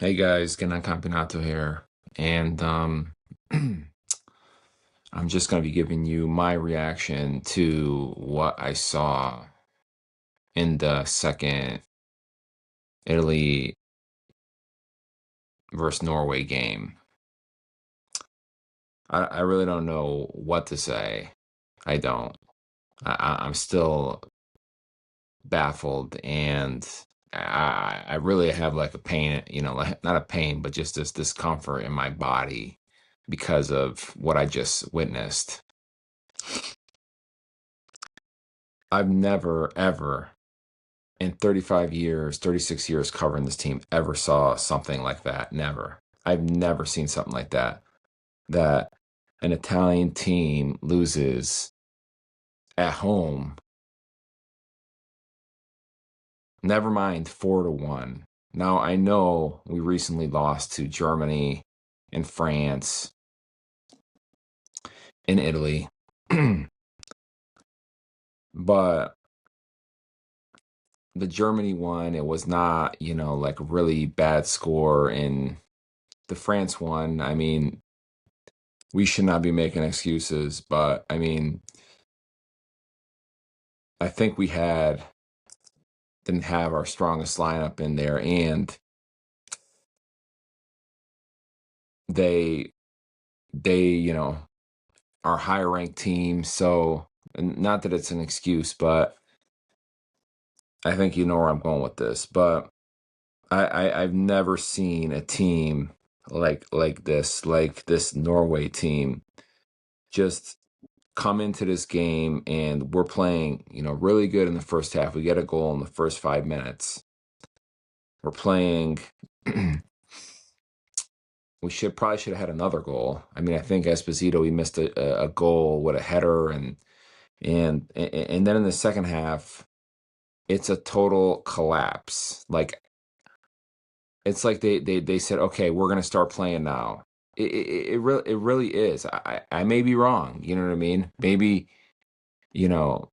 Hey guys, Ganan Campinato here, and I'm just going to be giving you my reaction to what I saw in the second Italy versus Norway game. I really don't know what to say. I don't. I'm still baffled, and I really have like a pain, like not a pain, but just this discomfort in my body because of what I just witnessed. I've never, ever in 35 years, 36 years covering this team ever saw something like that. Never. I've never seen something like that. That an Italian team loses at home, never mind 4-1. Now, I know we recently lost to Germany and France and Italy, but the Germany one, it was not, like a really bad score. And the France one, I mean, we should not be making excuses, but I mean, I think we didn't have our strongest lineup in there, and they they are higher ranked team. So, not that it's an excuse, but I think you know where I'm going with this. But I've never seen a team like this Norway team just come into this game, and we're playing, really good in the first half. We get a goal in the first 5 minutes. We're playing. We should have had another goal. I mean, I think Esposito, he missed a goal with a header, and then in the second half, it's a total collapse. Like, it's like they said, okay, we're gonna start playing now. It really is. I may be wrong. You know what I mean? You know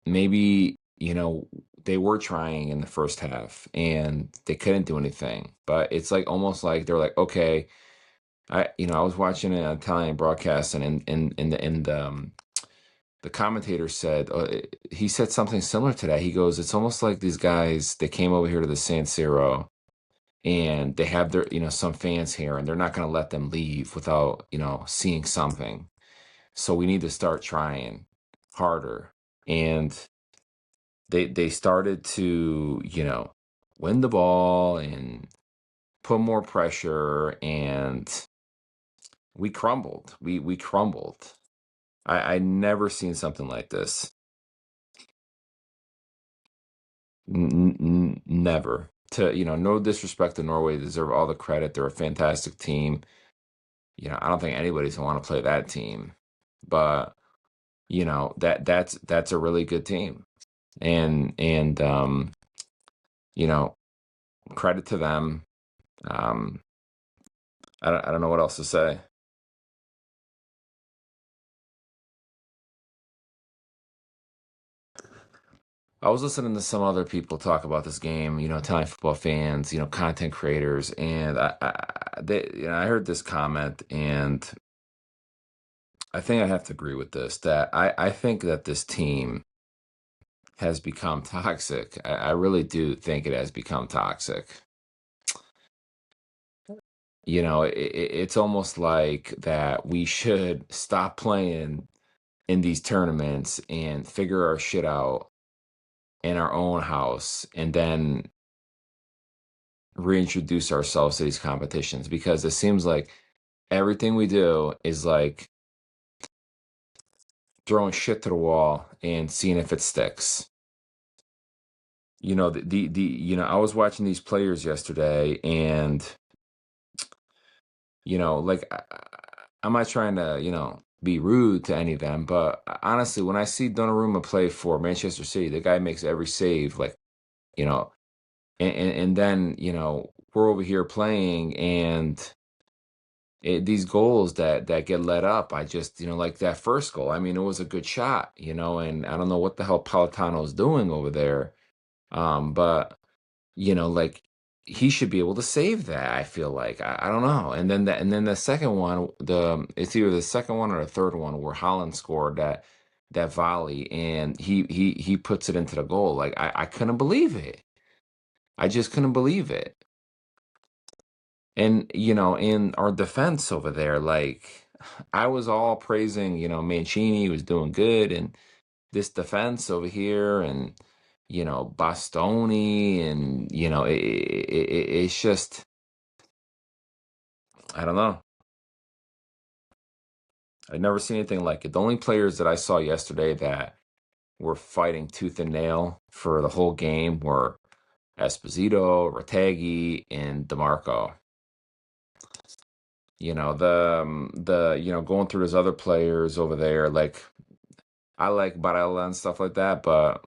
maybe they were trying in the first half and they couldn't do anything. But it's like almost like they're like, okay, I was watching an Italian broadcast, and the commentator said, he said something similar to that. He goes, it's almost like these guys, they came over here to the San Siro, and they have their, some fans here, and they're not going to let them leave without, seeing something. So we need to start trying harder. And they started to, win the ball and put more pressure, and we crumbled. We crumbled. I never seen something like this. Never. No disrespect to Norway, they deserve all the credit. They're a fantastic team. I don't think anybody's gonna want to play that team, but that's a really good team, and you know, credit to them. Um, I don't know what else to say. I was listening to some other people talk about this game, Italian football fans, content creators, and I heard this comment, and I think I have to agree with this. That I think that this team has become toxic. I really do think it has become toxic. It's almost like that we should stop playing in these tournaments and figure our shit out in our own house, and then reintroduce ourselves to these competitions, because it seems like everything we do is like throwing shit to the wall and seeing if it sticks. I was watching these players yesterday, and like, I'm not trying to, be rude to any of them, but honestly, when I see Donnarumma play for Manchester City, the guy makes every save, like, you know, and then, we're over here playing, and these goals that get let up, I just, like that first goal. I mean, it was a good shot, and I don't know what the hell Politano's doing over there. But like, he should be able to save that. I feel like I don't know. And then the second one, the it's either the second one or the third one where Holland scored that volley and he puts it into the goal. Like I couldn't believe it. I just couldn't believe it. And in our defense over there, like I was all praising, Mancini was doing good, and this defense over here, and Bastoni, and it's just I don't know. I've never seen anything like it. The only players that I saw yesterday that were fighting tooth and nail for the whole game were Esposito, Retegui, and DeMarco. Going through his other players over there, like I like Barella and stuff like that, but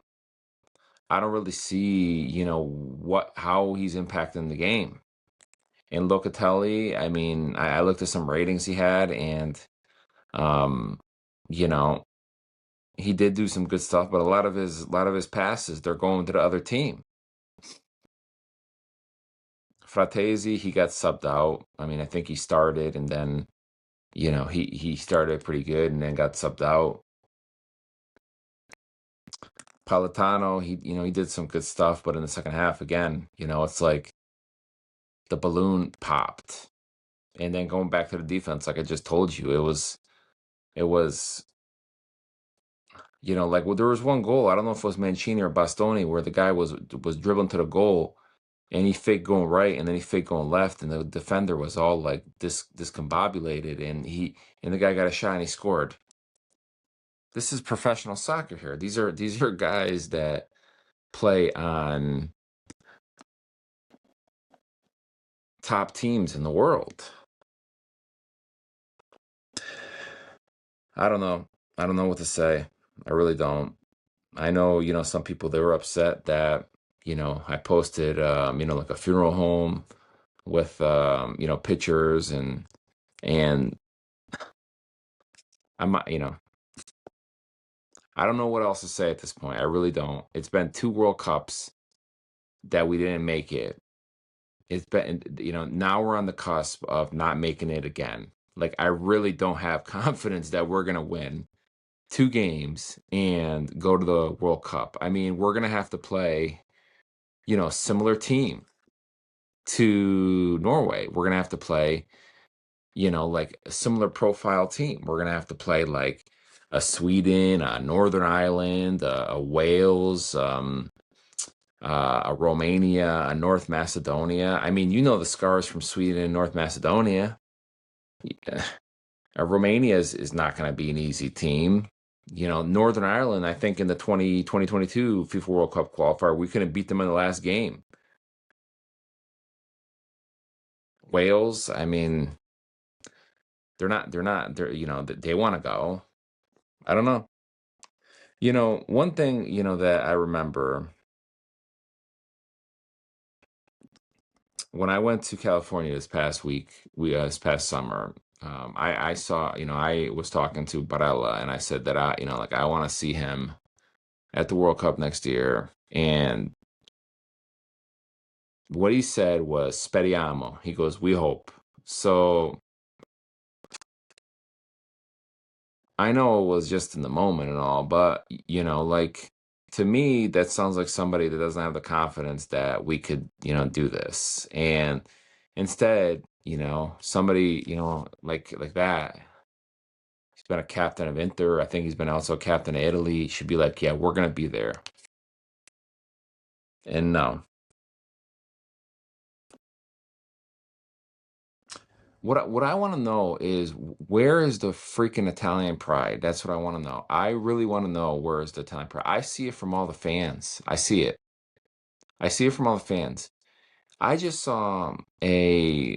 I don't really see, how he's impacting the game. And Locatelli, I mean, I looked at some ratings he had, and um, you know, he did do some good stuff, but a lot of his passes, they're going to the other team. Fratesi, he got subbed out. I mean, I think he started, and then he started pretty good and then got subbed out. Palatano, he did some good stuff, but in the second half, again, it's like the balloon popped. And then going back to the defense, like I just told you, it was like, well, there was one goal. I don't know if it was Mancini or Bastoni, where the guy was dribbling to the goal, and he faked going right, and then he faked going left, and the defender was all like discombobulated, and the guy got a shot and he scored. This is professional soccer here. These are guys that play on top teams in the world. I don't know. I don't know what to say. I really don't. I know, some people, they were upset that, I posted, like a funeral home with, pictures, and I'm, I don't know what else to say at this point. I really don't. It's been two World Cups that we didn't make it. It's been, now we're on the cusp of not making it again. Like, I really don't have confidence that we're going to win two games and go to the World Cup. I mean, we're going to have to play, a similar team to Norway. We're going to have to play, like a similar profile team. We're going to have to play like a Sweden, a Northern Ireland, a Wales, a Romania, a North Macedonia. I mean, the scars from Sweden and North Macedonia. Yeah. Romania is not going to be an easy team. Northern Ireland, I think in the 2022 FIFA World Cup qualifier, we couldn't beat them in the last game. Wales, I mean, they want to go. I don't know. One thing, that I remember when I went to California this past summer, I saw, I was talking to Barella, and I said that like I want to see him at the World Cup next year. And what he said was speriamo. He goes, we hope. So I know it was just in the moment and all, but like to me, that sounds like somebody that doesn't have the confidence that we could, do this. And instead, somebody, like that. He's been a captain of Inter. I think he's been also captain of Italy. He should be like, yeah, we're gonna be there. And no. What I want to know is, where is the freaking Italian pride? That's what I want to know. I really want to know, where is the Italian pride. I see it from all the fans. I see it. I see it from all the fans. I just saw a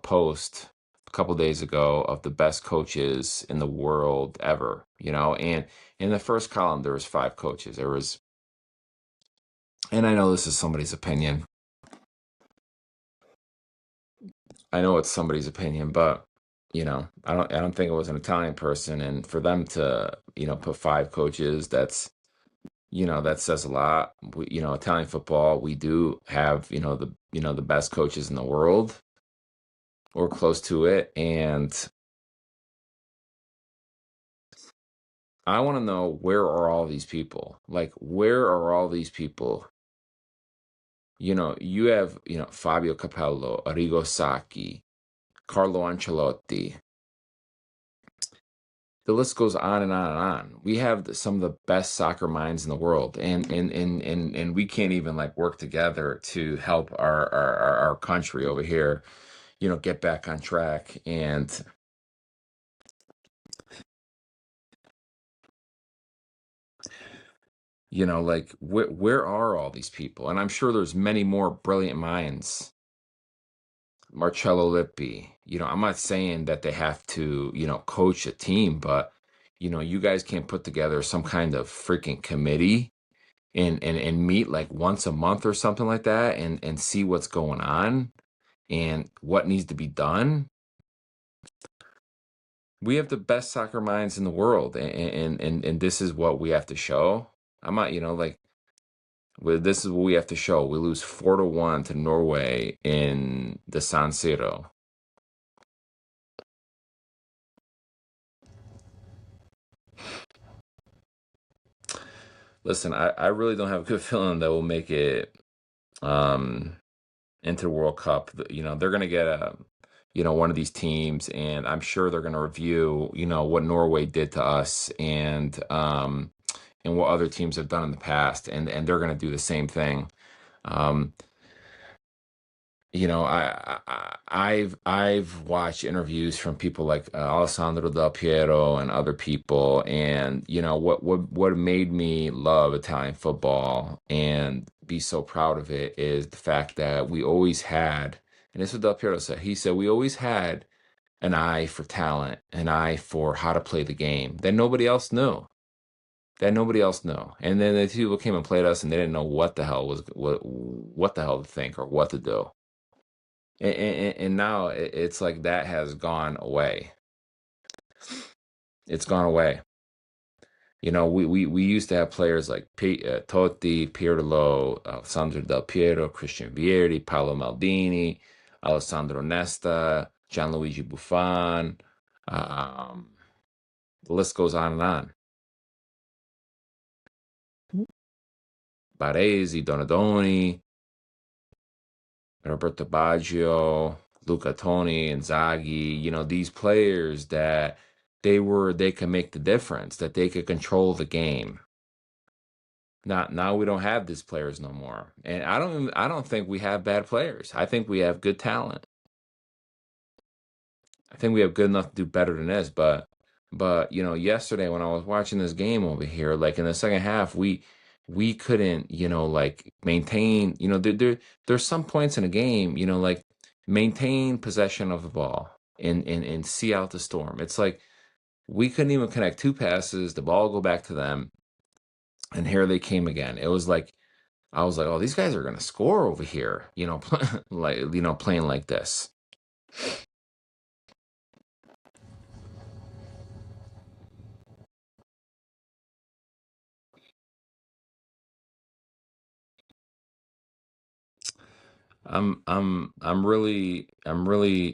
post a couple days ago of the best coaches in the world ever, and in the first column there was five coaches. And I know this is somebody's opinion. I know it's somebody's opinion, but I don't think it was an Italian person, and for them to, put five coaches, that's, that says a lot. Italian football, we do have, the best coaches in the world or close to it. And I want to know, where are all these people? Like, where are all these people? You have, Fabio Capello, Arrigo Sacchi, Carlo Ancelotti. The list goes on and on and on. We have some of the best soccer minds in the world, and we can't even like work together to help our country over here, get back on track. And like, where are all these people? And I'm sure there's many more brilliant minds. Marcello Lippi. I'm not saying that they have to, coach a team, but you guys can't put together some kind of freaking committee and meet like once a month or something like that, and see what's going on and what needs to be done. We have the best soccer minds in the world, and this is what we have to show. I'm not, like, this is what we have to show. We lose 4-1 to Norway in the San Siro. Listen, I really don't have a good feeling that we'll make it um into the World Cup. They're gonna get one of these teams, and I'm sure they're gonna review, what Norway did to us, and what other teams have done in the past, and they're gonna do the same thing. Um, I've watched interviews from people like Alessandro Del Piero and other people, and what made me love Italian football and be so proud of it is the fact that we always had, and this is what Del Piero said. He said we always had an eye for talent, an eye for how to play the game that nobody else knew. That nobody else knew. And then the people came and played us, and they didn't know what the hell to think or what to do. And now it's like that has gone away. It's gone away. We used to have players like Totti, Pirlo, Alessandro Del Piero, Christian Vieri, Paolo Maldini, Alessandro Nesta, Gianluigi Buffon. Um, the list goes on and on. Baresi, Donadoni, Roberto Baggio, Luca Toni, Inzaghi, these players that they could make the difference, that they could control the game. Now we don't have these players no more. And I don't think we have bad players. I think we have good talent. I think we have good enough to do better than this, but yesterday when I was watching this game over here, like in the second half, we couldn't, like maintain, there's some points in a game, like maintain possession of the ball and see out the storm. It's like we couldn't even connect two passes, the ball go back to them, and here they came again. It was like I was like, oh, these guys are gonna score over here, like playing like this. I'm really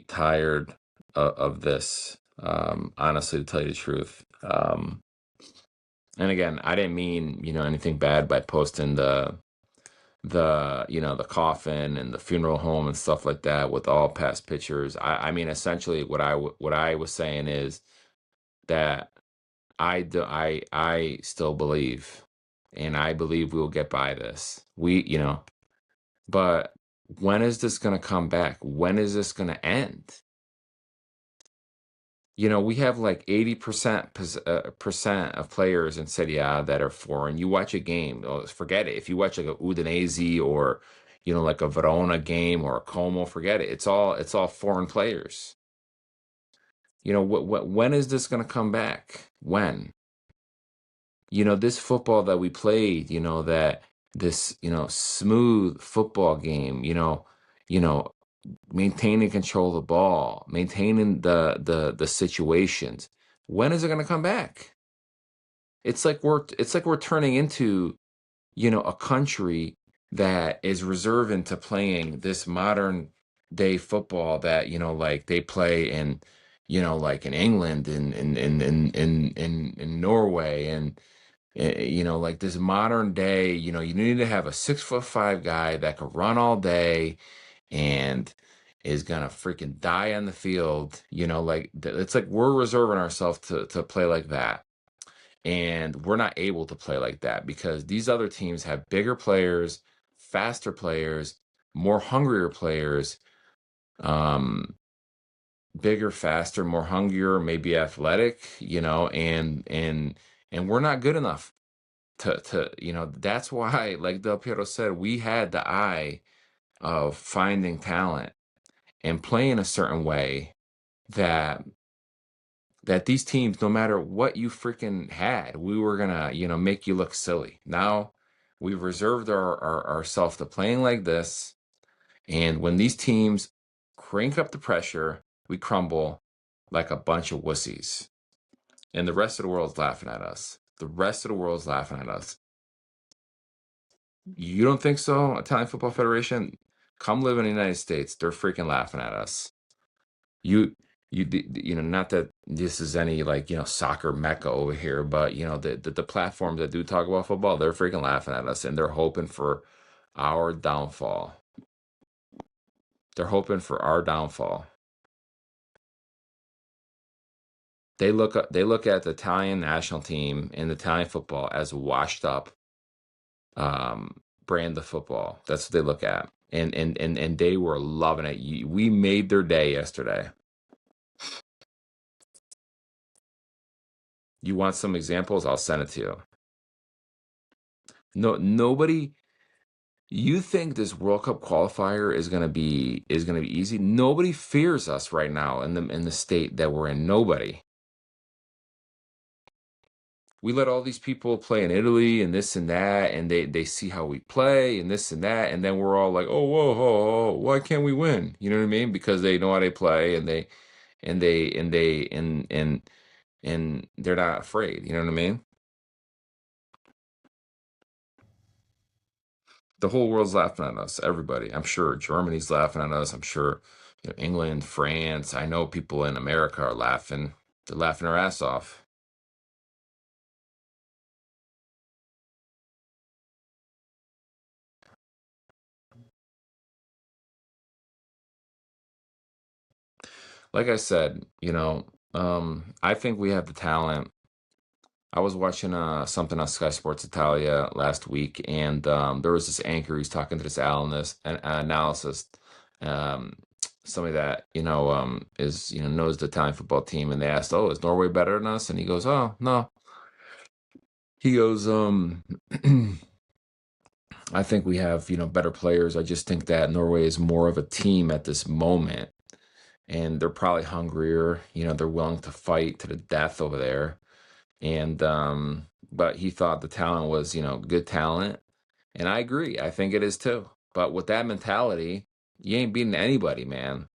tired of this. Honestly, to tell you the truth. And again, I didn't mean, anything bad by posting the coffin and the funeral home and stuff like that with all past pictures. I mean, essentially, what I was saying is that I still believe, and I believe we will get by this. But when is this going to come back? When is this going to end? We have like 80% percent of players in Serie A that are foreign. You watch a game, oh, forget it. If you watch like a Udinese or like a Verona game or a Como, forget it. It's all foreign players. When is this going to come back? When? This football that we played, that this, smooth football game, you know, maintaining control of the ball, maintaining the situations. When is it going to come back? It's like we're turning into a country that is reserving to playing this modern day football that, like they play in, like in England and in Norway and like this modern day, you need to have a 6'5" guy that can run all day and is gonna freaking die on the field. Like it's like we're reserving ourselves to play like that. And we're not able to play like that because these other teams have bigger players, faster players, more hungrier players, um, bigger, faster, more hungrier, maybe athletic, and we're not good enough to that's why, like Del Piero said, we had the eye of finding talent and playing a certain way that these teams, no matter what you freaking had, we were gonna, make you look silly. Now we've reserved ourselves to playing like this, and when these teams crank up the pressure, we crumble like a bunch of wussies. And the rest of the world's laughing at us. The rest of the world's laughing at us. You don't think so, Italian Football Federation? Come live in the United States. They're freaking laughing at us. You not that this is any like, soccer mecca over here, but the platforms that do talk about football, they're freaking laughing at us and they're hoping for our downfall. They're hoping for our downfall. They look at the Italian national team and the Italian football as washed up brand of football. That's what they look at. And they were loving it. We made their day yesterday. You want some examples? I'll send it to you. No, nobody. You think this World Cup qualifier is gonna be easy? Nobody fears us right now in the state that we're in. Nobody. We let all these people play in Italy and this and that, and they see how we play and this and that, and then we're all like, oh, whoa, whoa, whoa, why can't we win? You know what I mean? Because they know how they play and they're not afraid. You know what I mean? The whole world's laughing at us. Everybody. I'm sure Germany's laughing at us. I'm sure, England, France. I know people in America are laughing. They're laughing their ass off. Like I said, I think we have the talent. I was watching something on Sky Sports Italia last week, and there was this anchor. He's talking to this analyst, an analysis, um, somebody that is knows the Italian football team, and they asked, "Oh, is Norway better than us?" And he goes, "Oh, no." He goes, "I think we have better players. I just think that Norway is more of a team at this moment, and they're probably hungrier. They're willing to fight to the death over there." And but he thought the talent was good talent, and I agree. I think it is too. But with that mentality, you ain't beating anybody, man.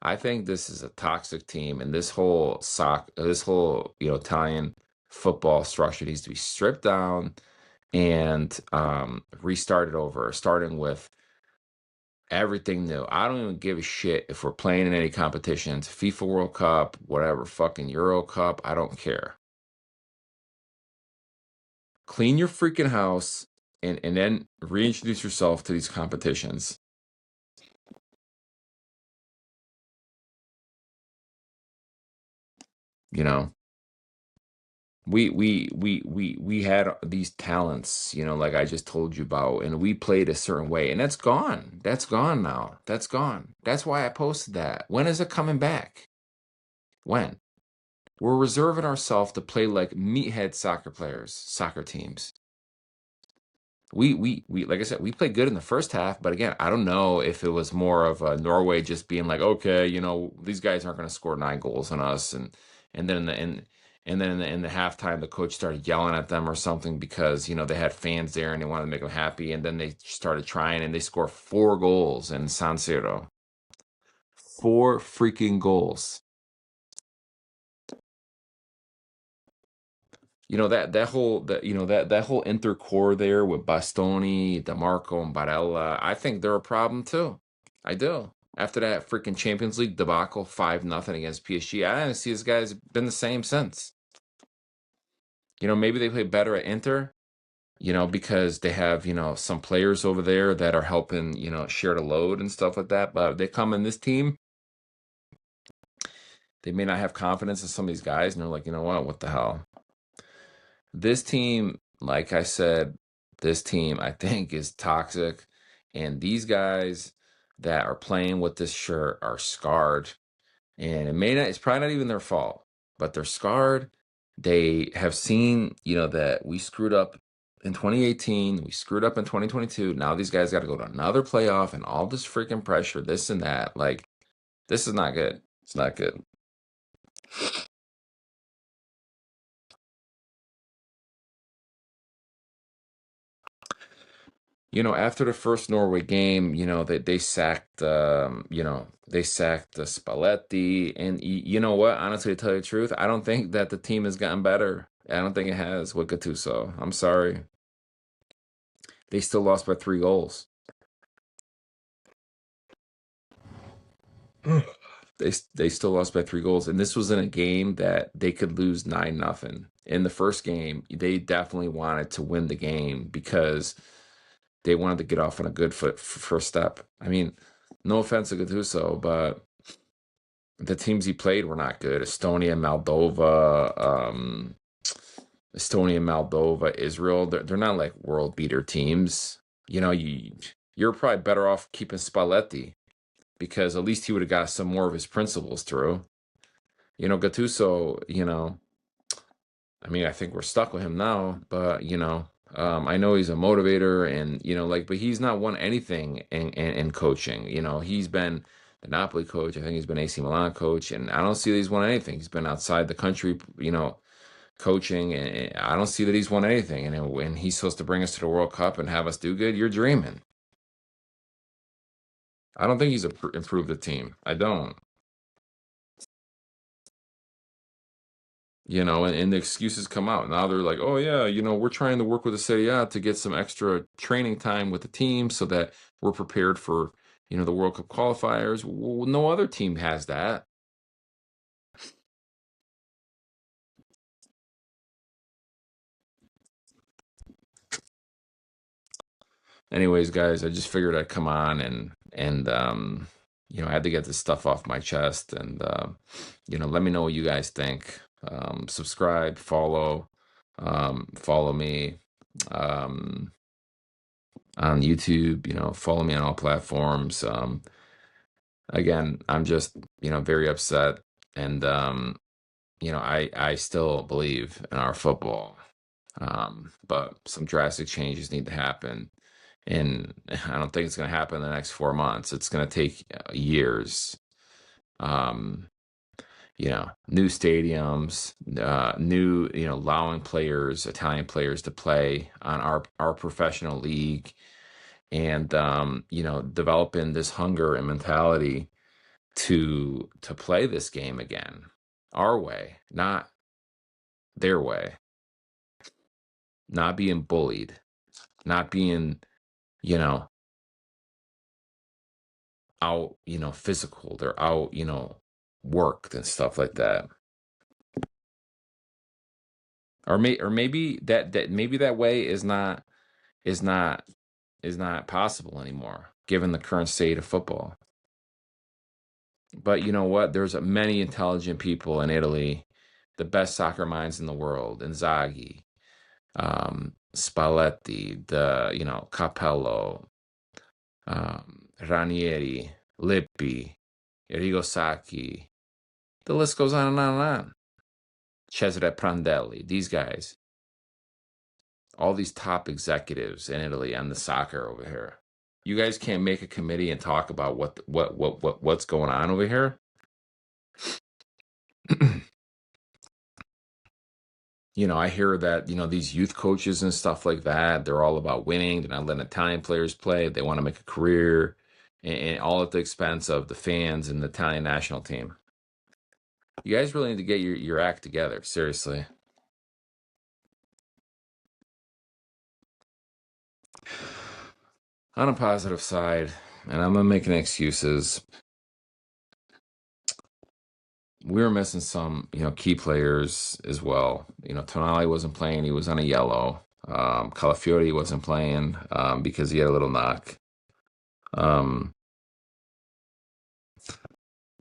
I think this is a toxic team, and this whole Italian football structure needs to be stripped down and restarted over, starting with everything new. I don't even give a shit if we're playing in any competitions, FIFA World Cup, whatever, fucking Euro Cup. I don't care. Clean your freaking house and then reintroduce yourself to these competitions. You know, we had these talents, like I just told you about, and we played a certain way, and that's gone. That's gone now. That's gone. That's why I posted that. When is it coming back? When? We're reserving ourselves to play like meathead soccer players, soccer teams. We like I said, we played good in the first half, but again, I don't know if it was more of Norway just being like, okay, these guys aren't going to score 9 goals on us, and then in the halftime, the coach started yelling at them or something because they had fans there and they wanted to make them happy, and then they started trying and they scored 4 goals in San Siro, 4 freaking goals. that whole Inter core there with Bastoni, DeMarco, and Barella. I think they're a problem too. I do. After that freaking Champions League debacle, 5-0 against PSG, I didn't see this guy's been the same since. Maybe they play better at Inter, because they have, some players over there that are helping, share the load and stuff like that. But they come in this team, they may not have confidence in some of these guys, and they're like, what the hell? This team, like I said, this team I think is toxic, and these guys that are playing with this shirt are scarred, and it's probably not even their fault, but they're scarred. They have seen, that we screwed up in 2018, we screwed up in 2022. Now these guys got to go to another playoff and all this freaking pressure, this and that. Like, this is not good. It's not good. After the first Norway game, they sacked Spalletti, and you know what? Honestly, to tell you the truth, I don't think that the team has gotten better. I don't think it has with Gattuso. I'm sorry. They still lost by 3 goals. They still lost by 3 goals, and this was in a game that they could lose 9-0. In the first game, they definitely wanted to win the game because they wanted to get off on a good foot first step. I mean, no offense to Gattuso, but the teams he played were not good. Estonia, Moldova, Israel. They're not like world beater teams. You're probably better off keeping Spalletti because at least he would have got some more of his principles through. Gattuso, I mean, I think we're stuck with him now, but I know he's a motivator and but he's not won anything in coaching. He's been the Napoli coach. I think he's been AC Milan coach, and I don't see that he's won anything. He's been outside the country, coaching, and I don't see that he's won anything. And when he's supposed to bring us to the World Cup and have us do good, you're dreaming. I don't think he's improved the team. I don't. And the excuses come out. Now they're like, oh, yeah, we're trying to work with the Serie A to get some extra training time with the team so that we're prepared for, the World Cup qualifiers. Well, no other team has that. Anyways, guys, I just figured I'd come on and I had to get this stuff off my chest and let me know what you guys think. Subscribe, follow me. Um, on YouTube, follow me on all platforms. Again, I'm just, very upset. And, I still believe in our football. But some drastic changes need to happen. And I don't think it's going to happen in the next 4 months. It's going to take years. Um, new stadiums, new, allowing players, Italian players to play on our professional league and developing this hunger and mentality to play this game again our way, not their way, not being bullied, not being you know out physical. They're out worked and stuff like that. Or maybe that way is not is not possible anymore given the current state of football. But you know what? There's many intelligent people in Italy, the best soccer minds in the world, Inzaghi, Spalletti, Capello, Ranieri, Lippi, Enrico Sacchi. The list goes on and on and on. Cesare Prandelli, these guys, all these top executives in Italy on the soccer over here. You guys can't make a committee and talk about what's going on over here. I hear that, these youth coaches and stuff like that, they're all about winning. They're not letting Italian players play. They want to make a career and all at the expense of the fans and the Italian national team. You guys really need to get your act together, seriously. On a positive side, and I'm not making excuses, we were missing some, key players as well. Tonali wasn't playing; he was on a yellow. Calafiori wasn't playing because he had a little knock. Um,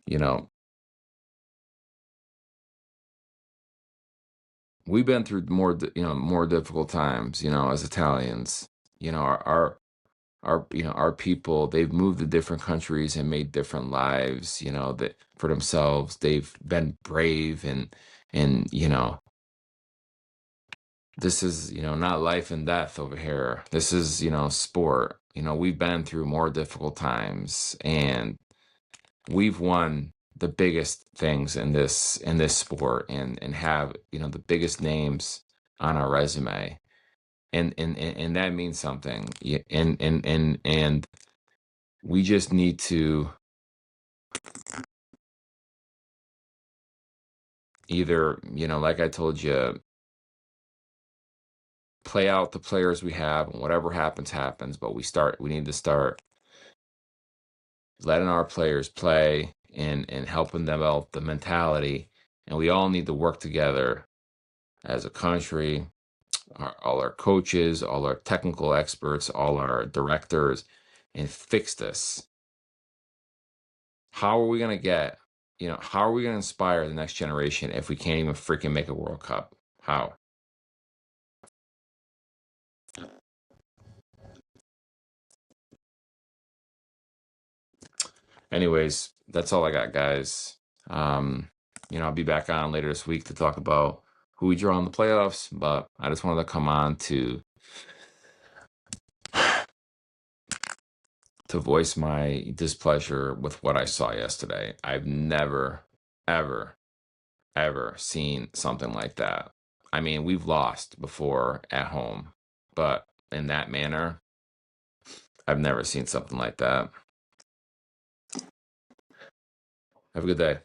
you know, we've been through more difficult times. As Italians, our people, they've moved to different countries and made different lives. That for themselves, they've been brave and this is not life and death over here. This is sport. We've been through more difficult times and we've won the biggest things in this sport and have the biggest names on our resume and that means something. And we just need to either like I told you, play out the players we have and whatever happens, but we need to start letting our players play and helping them develop the mentality. And we all need to work together as a country, all our coaches, all our technical experts, all our directors, and fix this. How are we going to how are we going to inspire the next generation if we can't even freaking make a World Cup? How? Anyways, that's all I got, guys. Um, I'll be back on later this week to talk about who we draw in the playoffs, but I just wanted to come on to voice my displeasure with what I saw yesterday. I've never, ever, ever seen something like that. I mean, we've lost before at home, but in that manner, I've never seen something like that. Have a good day.